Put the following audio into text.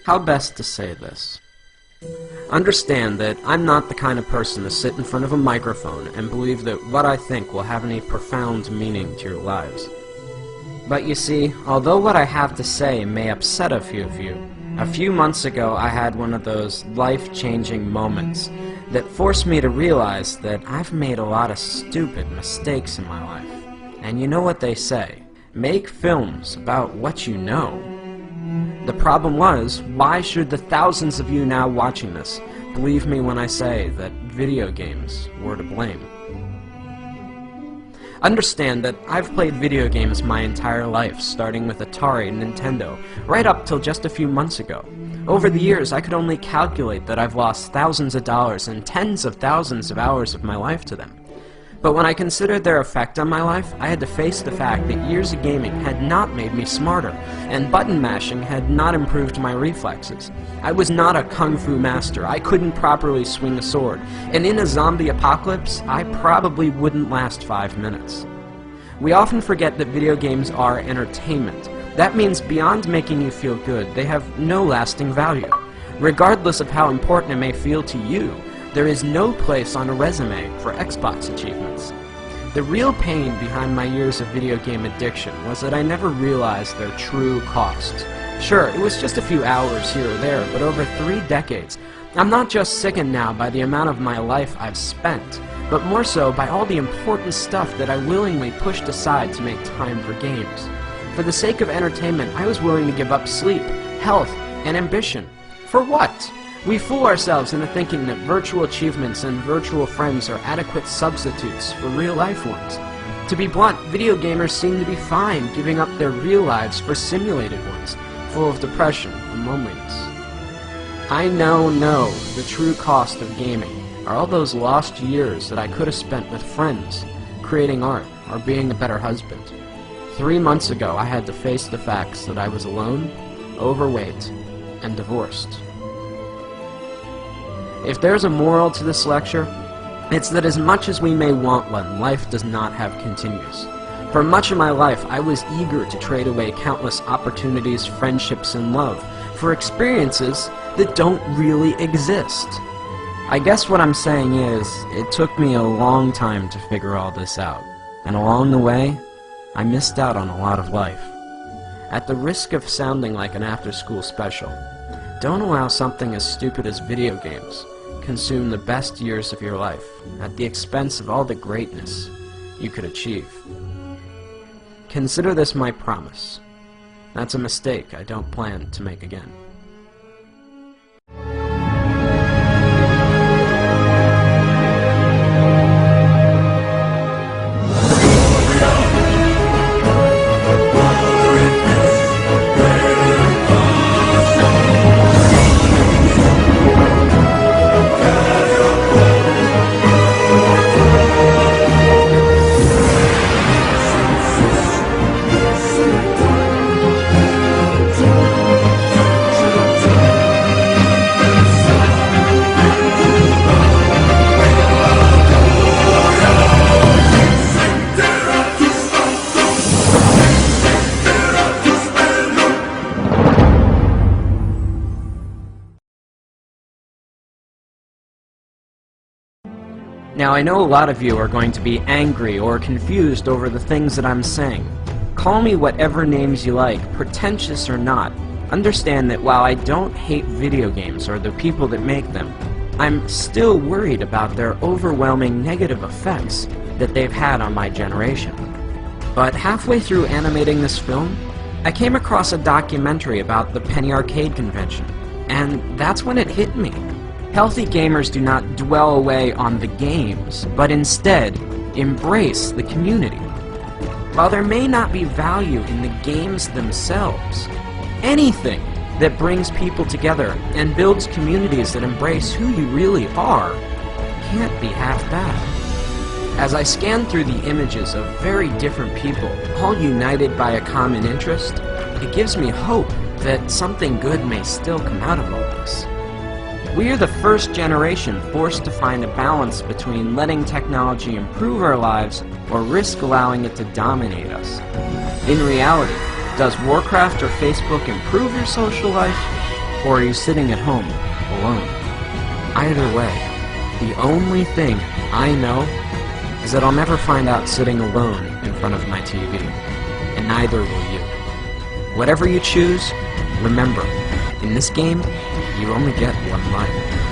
How best to say this? Understand that I'm not the kind of person to sit in front of a microphone and believe that what I think will have any profound meaning to your lives. But you see, although what I have to say may upset a few of you, a few months ago I had one of those life-changing moments that forced me to realize that I've made a lot of stupid mistakes in my life. And you know what they say, make films about what you know. The problem was, why should the thousands of you now watching this believe me when I say that video games were to blame? Understand that I've played video games my entire life, starting with Atari and Nintendo, right up till just a few months ago. Over the years, I could only calculate that I've lost thousands of dollars and tens of thousands of hours of my life to them. But when I considered their effect on my life, I had to face the fact that years of gaming had not made me smarter, and button mashing had not improved my reflexes. I was not a kung fu master, I couldn't properly swing a sword, and in a zombie apocalypse, I probably wouldn't last 5 minutes. We often forget that video games are entertainment. That means beyond making you feel good, they have no lasting value. Regardless of how important it may feel to you, there is no place on a resume for Xbox achievements. The real pain behind my years of video game addiction was that I never realized their true cost. Sure, it was just a few hours here or there, but over 3 decades, I'm not just sickened now by the amount of my life I've spent, but more so by all the important stuff that I willingly pushed aside to make time for games. For the sake of entertainment, I was willing to give up sleep, health, and ambition. For what? We fool ourselves into thinking that virtual achievements and virtual friends are adequate substitutes for real-life ones. To be blunt, video gamers seem to be fine giving up their real lives for simulated ones, full of depression and loneliness. I now know the true cost of gaming are all those lost years that I could have spent with friends, creating art, or being a better husband. 3 months ago, I had to face the facts that I was alone, overweight, and divorced. If there's a moral to this lecture, it's that as much as we may want one, life does not have continues. For much of my life, I was eager to trade away countless opportunities, friendships, and love for experiences that don't really exist. I guess what I'm saying is, it took me a long time to figure all this out, and along the way, I missed out on a lot of life. At the risk of sounding like an after-school special, don't allow something as stupid as video games consume the best years of your life at the expense of all the greatness you could achieve. Consider this my promise. That's a mistake I don't plan to make again. Now, I know a lot of you are going to be angry or confused over the things that I'm saying. Call me whatever names you like, pretentious or not. Understand that while I don't hate video games or the people that make them, I'm still worried about their overwhelming negative effects that they've had on my generation. But halfway through animating this film, I came across a documentary about the Penny Arcade convention, and that's when it hit me. Healthy gamers do not dwell away on the games, but instead embrace the community. While there may not be value in the games themselves, anything that brings people together and builds communities that embrace who you really are can't be half bad. As I scan through the images of very different people, all united by a common interest, it gives me hope that something good may still come out of all this. We are the first generation forced to find a balance between letting technology improve our lives or risk allowing it to dominate us. In reality, does Warcraft or Facebook improve your social life, or are you sitting at home, alone? Either way, the only thing I know is that I'll never find out sitting alone in front of my TV, and neither will you. Whatever you choose, remember, in this game, you only get one life.